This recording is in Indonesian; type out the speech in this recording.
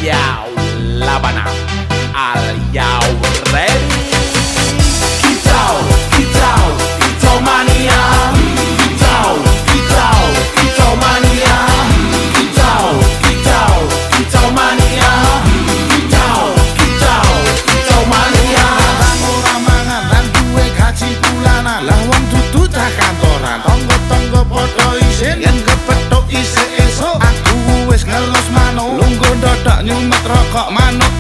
Yo, Labana, are you ready? Kicau mania. Kicau mania. Kicau mania. Kicau mania. Bang ora mangan lan duwe gaji bulanan, lah wong dudu cah kantoran. Tonggo-tonggo padha isin yen kepethuk isih esuk. Aku wis ngelos manuk, lungguh ndodok nyumet rokok manuk.